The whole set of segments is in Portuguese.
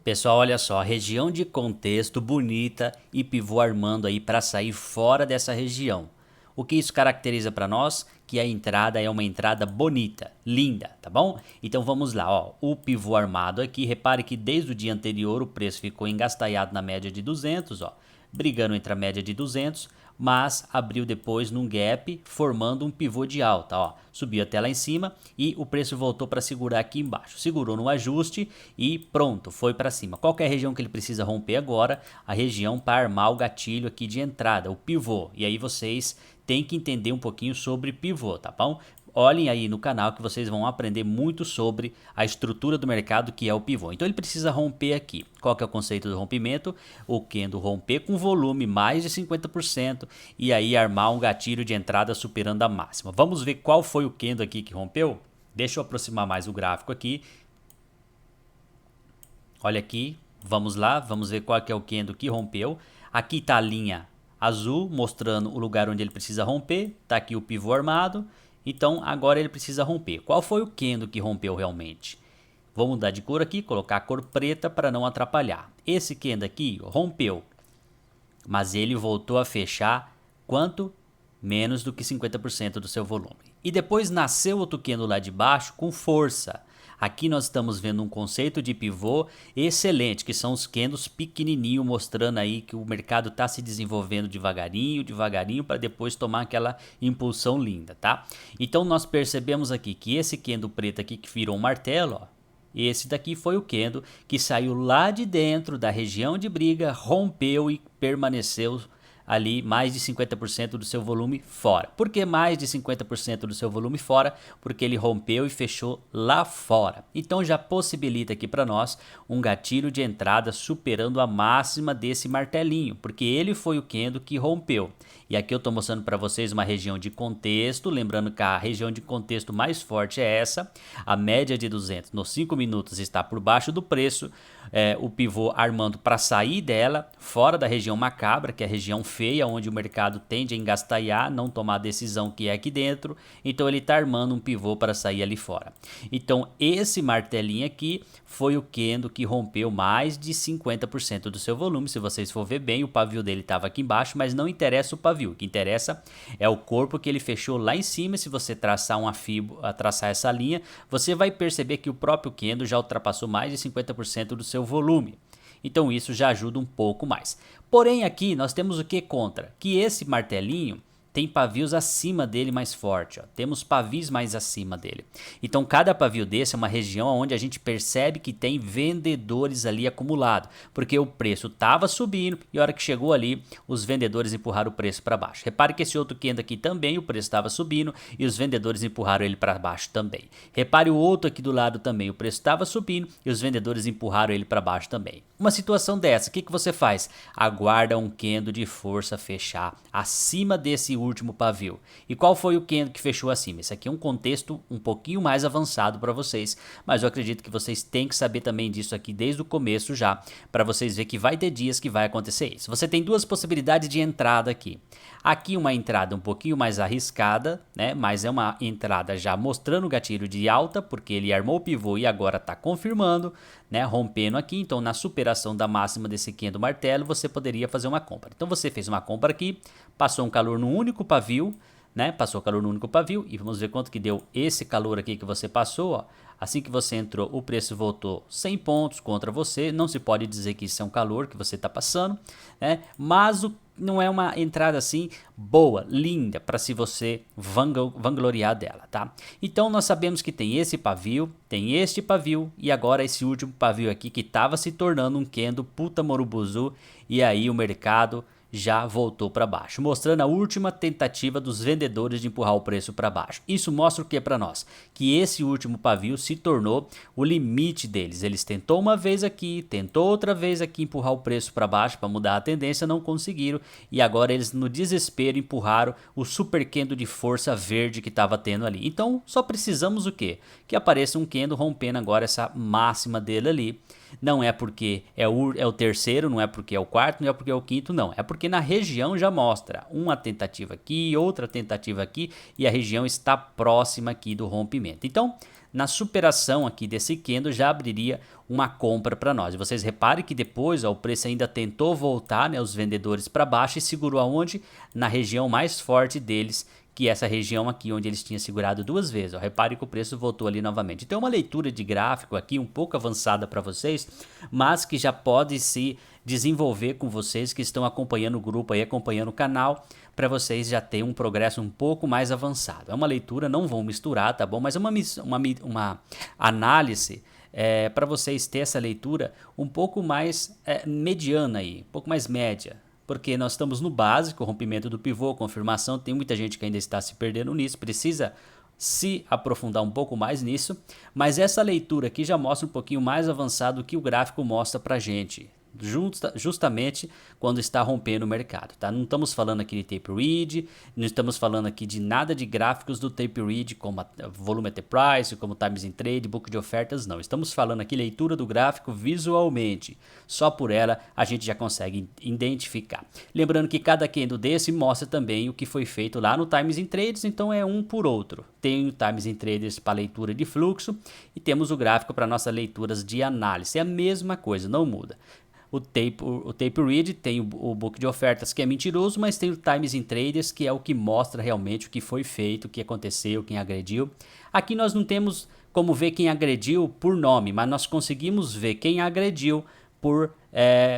Pessoal, olha só, região de contexto bonita e pivô armando aí para sair fora dessa região. O que isso caracteriza para nós? Que a entrada é uma entrada bonita, linda, tá bom? Então vamos lá, ó, o pivô armado aqui, repare que desde o dia anterior o preço ficou engastalhado na média de 200, ó, brigando entre a média de 200, mas abriu depois num gap, formando um pivô de alta, ó, subiu até lá em cima e o preço voltou para segurar aqui embaixo, segurou no ajuste e pronto, foi para cima. Qual que é a região que ele precisa romper agora? A região para armar o gatilho aqui de entrada, o pivô, e aí vocês têm que entender um pouquinho sobre pivô, tá bom? Olhem aí no canal que vocês vão aprender muito sobre a estrutura do mercado que é o pivô. Então ele precisa romper aqui. Qual que é o conceito do rompimento? O candle romper com volume mais de 50% e aí armar um gatilho de entrada superando a máxima. Vamos ver qual foi o candle aqui que rompeu? Deixa eu aproximar mais o gráfico aqui. Olha aqui, vamos lá, vamos ver qual que é o candle que rompeu. Aqui está a linha azul mostrando o lugar onde ele precisa romper. Está aqui o pivô armado. Então agora ele precisa romper. Qual foi o candle que rompeu realmente? Vou mudar de cor aqui, colocar a cor preta para não atrapalhar. Esse candle aqui rompeu, mas ele voltou a fechar quanto? Menos do que 50% do seu volume. E depois nasceu outro candle lá de baixo com força. Aqui nós estamos vendo um conceito de pivô excelente, que são os candles pequenininho, mostrando aí que o mercado está se desenvolvendo devagarinho, devagarinho, para depois tomar aquela impulsão linda, tá? Então nós percebemos aqui que esse candle preto aqui que virou um martelo, ó, esse daqui foi o candle que saiu lá de dentro da região de briga, rompeu e permaneceu ali mais de 50% do seu volume fora. Por que mais de 50% do seu volume fora? Porque ele rompeu e fechou lá fora. Então já possibilita aqui para nós um gatilho de entrada superando a máxima desse martelinho, porque ele foi o candle que rompeu. E aqui eu estou mostrando para vocês uma região de contexto, lembrando que a região de contexto mais forte é essa, a média de 200 nos 5 minutos está por baixo do preço, o pivô armando para sair dela, fora da região macabra, que é a região feia, onde o mercado tende a engastalhar, não tomar a decisão que é aqui dentro, então ele está armando um pivô para sair ali fora. Então esse martelinho aqui foi o candle que rompeu mais de 50% do seu volume. Se vocês for ver bem, o pavio dele estava aqui embaixo, mas não interessa o pavio, o que interessa é o corpo que ele fechou lá em cima. Se você traçar traçar essa linha, você vai perceber que o próprio candle já ultrapassou mais de 50% do seu volume. Então isso já ajuda um pouco mais. Porém aqui nós temos o que contra? Que esse martelinho tem pavios acima dele mais forte, ó. Temos pavios mais acima dele. Então cada pavio desse é uma região onde a gente percebe que tem vendedores ali acumulados, porque o preço estava subindo e a hora que chegou ali, os vendedores empurraram o preço para baixo. Repare que esse outro candle aqui também, o preço estava subindo e os vendedores empurraram ele para baixo também. Repare o outro aqui do lado também, o preço estava subindo e os vendedores empurraram ele para baixo também. Uma situação dessa, o que você faz? Aguarda um candle de força fechar acima desse último pavio. E qual foi o candle que fechou acima? Esse aqui é um contexto um pouquinho mais avançado para vocês, mas eu acredito que vocês têm que saber também disso aqui desde o começo já, para vocês verem que vai ter dias que vai acontecer isso. Você tem duas possibilidades de entrada aqui. Aqui uma entrada um pouquinho mais arriscada, né? Mas é uma entrada já mostrando o gatilho de alta, porque ele armou o pivô e agora está confirmando, né? Rompendo aqui. Então na superação da máxima desse candle martelo, você poderia fazer uma compra. Então você fez uma compra aqui, passou um calor no único pavio, né? Passou calor no único pavio e vamos ver quanto que deu esse calor aqui que você passou, ó. Assim que você entrou, o preço voltou 100 pontos contra você. Não se pode dizer que isso é um calor que você está passando, né? Mas não é uma entrada assim boa, linda, para se você vangloriar dela, tá? Então nós sabemos que tem esse pavio, tem este pavio e agora esse último pavio aqui que estava se tornando um candle puta morubuzu e aí o mercado já voltou para baixo, mostrando a última tentativa dos vendedores de empurrar o preço para baixo. Isso mostra o que para nós? Que esse último pavio se tornou o limite deles. Eles tentou uma vez aqui, tentou outra vez aqui empurrar o preço para baixo para mudar a tendência, não conseguiram e agora eles no desespero empurraram o super candle de força verde que estava tendo ali. Então só precisamos o quê? Que apareça um candle rompendo agora essa máxima dele ali. Não é porque é o terceiro, não é porque é o quarto, não é porque é o quinto, não. É porque na região já mostra uma tentativa aqui, outra tentativa aqui e a região está próxima aqui do rompimento. Então, na superação aqui desse candle já abriria uma compra para nós. E vocês reparem que depois ó, o preço ainda tentou voltar, né, os vendedores para baixo e segurou aonde? Na região mais forte deles, que é essa região aqui onde eles tinham segurado duas vezes. Ó. Repare que o preço voltou ali novamente. Então é uma leitura de gráfico aqui um pouco avançada para vocês, mas que já pode se desenvolver com vocês que estão acompanhando o grupo aí, acompanhando o canal, para vocês já terem um progresso um pouco mais avançado. É uma leitura, não vão misturar, tá bom? Mas é uma análise para vocês ter essa leitura um pouco mais mediana aí, um pouco mais média. Porque nós estamos no básico, rompimento do pivô, confirmação, tem muita gente que ainda está se perdendo nisso, precisa se aprofundar um pouco mais nisso, mas essa leitura aqui já mostra um pouquinho mais avançado do que o gráfico mostra pra gente. Justamente quando está rompendo o mercado, tá? Não estamos falando aqui de tape read, não estamos falando aqui de nada de gráficos do tape read, como volumetric price, como times in trade, book de ofertas, não. Estamos falando aqui leitura do gráfico visualmente. Só por ela a gente já consegue identificar. Lembrando que cada candle desse mostra também o que foi feito lá no times in trades, então é um por outro. Tem o times in traders para leitura de fluxo e temos o gráfico para nossas leituras de análise. É a mesma coisa, não muda. O tape read tem o book de ofertas que é mentiroso, mas tem o times in traders que é o que mostra realmente o que foi feito, o que aconteceu, quem agrediu. Aqui nós não temos como ver quem agrediu por nome, mas nós conseguimos ver quem agrediu por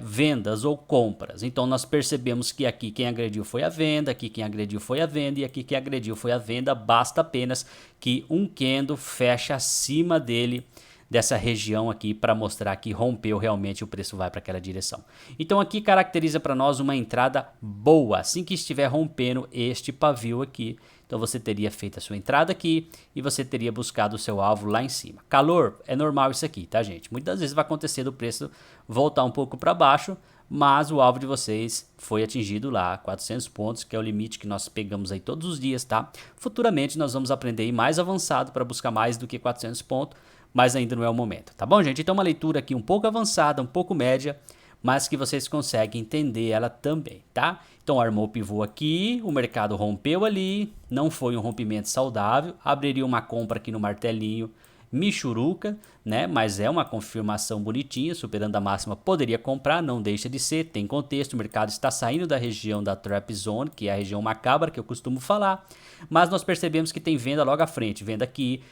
vendas ou compras. Então nós percebemos que aqui quem agrediu foi a venda, aqui quem agrediu foi a venda e aqui quem agrediu foi a venda. Basta apenas que um candle feche acima dele, dessa região aqui, para mostrar que rompeu realmente, o preço vai para aquela direção. Então aqui caracteriza para nós uma entrada boa, assim que estiver rompendo este pavio aqui. Então você teria feito a sua entrada aqui e você teria buscado o seu alvo lá em cima. Calor, é normal isso aqui, tá gente? Muitas vezes vai acontecer do preço voltar um pouco para baixo, mas o alvo de vocês foi atingido lá, 400 pontos, que é o limite que nós pegamos aí todos os dias, tá? Futuramente nós vamos aprender aí mais avançado para buscar mais do que 400 pontos, mas ainda não é o momento, tá bom, gente? Então uma leitura aqui um pouco avançada, um pouco média, mas que vocês conseguem entender ela também, tá? Então armou o pivô aqui, o mercado rompeu ali, não foi um rompimento saudável, abriria uma compra aqui no martelinho, michuruca, né? Mas é uma confirmação bonitinha, superando a máxima, poderia comprar, não deixa de ser, tem contexto, o mercado está saindo da região da trap zone, que é a região macabra que eu costumo falar, mas nós percebemos que tem venda logo à frente, venda aqui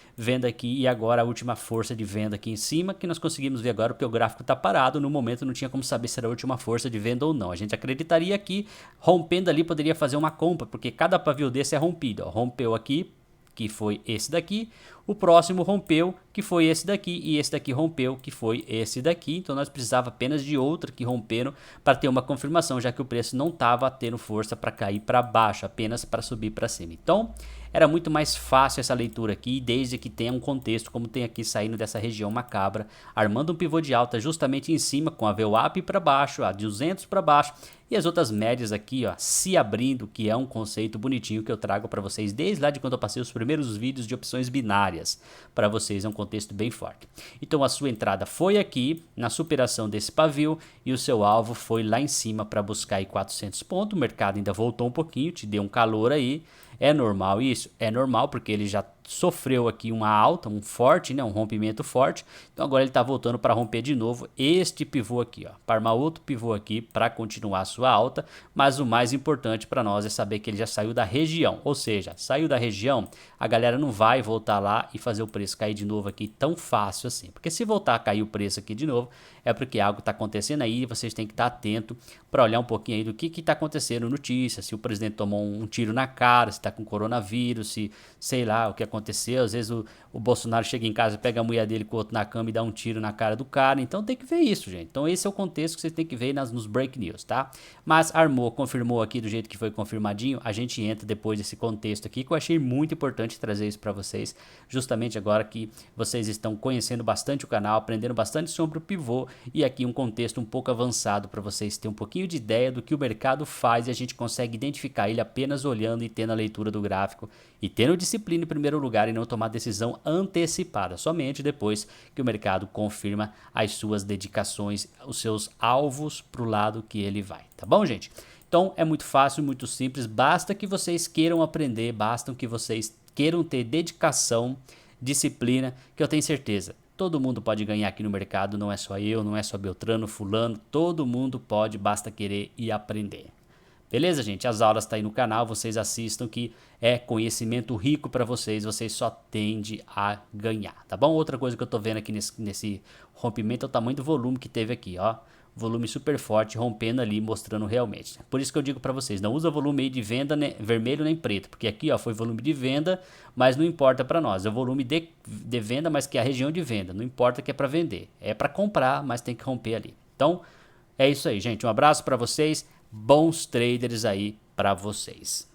e agora a última força de venda aqui em cima, que nós conseguimos ver agora porque o gráfico está parado, no momento não tinha como saber se era a última força de venda ou não, a gente acreditaria que rompendo ali poderia fazer uma compra, porque cada pavio desse é rompido, ó. Rompeu aqui, que foi esse daqui, o próximo rompeu, que foi esse daqui, e esse daqui rompeu, que foi esse daqui. Então nós precisava apenas de outra que romperam para ter uma confirmação, já que o preço não estava tendo força para cair para baixo, apenas para subir para cima. Então era muito mais fácil essa leitura aqui, desde que tenha um contexto, como tem aqui saindo dessa região macabra, armando um pivô de alta justamente em cima, com a VWAP para baixo, a 200 para baixo, e as outras médias aqui, ó, se abrindo, que é um conceito bonitinho que eu trago para vocês desde lá de quando eu passei os primeiros vídeos de opções binárias. Para vocês é um contexto bem forte. Então a sua entrada foi aqui, na superação desse pavio, e o seu alvo foi lá em cima para buscar aí 400 pontos. O mercado ainda voltou um pouquinho, te deu um calor aí. É normal isso? É normal, porque ele já sofreu aqui uma alta, um forte, né, um rompimento forte. Então agora ele está voltando para romper de novo este pivô aqui, ó, para armar outro pivô aqui para continuar a sua alta. Mas o mais importante para nós é saber que ele já saiu da região, ou seja, saiu da região, a galera não vai voltar lá e fazer o preço cair de novo aqui tão fácil assim, porque se voltar a cair o preço aqui de novo, é porque algo está acontecendo aí e vocês têm que estar atento para olhar um pouquinho aí do que está acontecendo, notícia, se o presidente tomou um tiro na cara, se está com coronavírus, se sei lá o que aconteceu. Às vezes o Bolsonaro chega em casa, pega a mulher dele com o outro na cama e dá um tiro na cara do cara. Então tem que ver isso, gente. Então esse é o contexto que vocês têm que ver nos break news, tá? Mas armou, confirmou aqui do jeito que foi confirmadinho. A gente entra depois desse contexto aqui, que eu achei muito importante trazer isso para vocês, justamente agora que vocês estão conhecendo bastante o canal, aprendendo bastante sobre o pivô, e aqui um contexto um pouco avançado para vocês terem um pouquinho de ideia do que o mercado faz, e a gente consegue identificar ele apenas olhando e tendo a leitura do gráfico e tendo disciplina em primeiro lugar e não tomar decisão antecipada, somente depois que o mercado confirma as suas dedicações, os seus alvos para o lado que ele vai, tá bom, gente? Então é muito fácil, muito simples, basta que vocês queiram aprender, basta que vocês queiram ter dedicação disciplina, que eu tenho certeza. Todo mundo pode ganhar aqui no mercado, não é só eu, não é só Beltrano, fulano, todo mundo pode, basta querer e aprender. Beleza, gente? As aulas estão aí no canal, vocês assistam que é conhecimento rico para vocês, vocês só tendem a ganhar, tá bom? Outra coisa que eu tô vendo aqui nesse rompimento é o tamanho do volume que teve aqui, ó. Volume super forte, rompendo ali, mostrando realmente. Por isso que eu digo para vocês, não usa volume aí de venda vermelho nem preto, porque aqui ó, foi volume de venda, mas não importa para nós. É o volume de venda, mas que é a região de venda. Não importa que é para vender, é para comprar, mas tem que romper ali. Então, é isso aí, gente. Um abraço para vocês. Bons traders aí para vocês.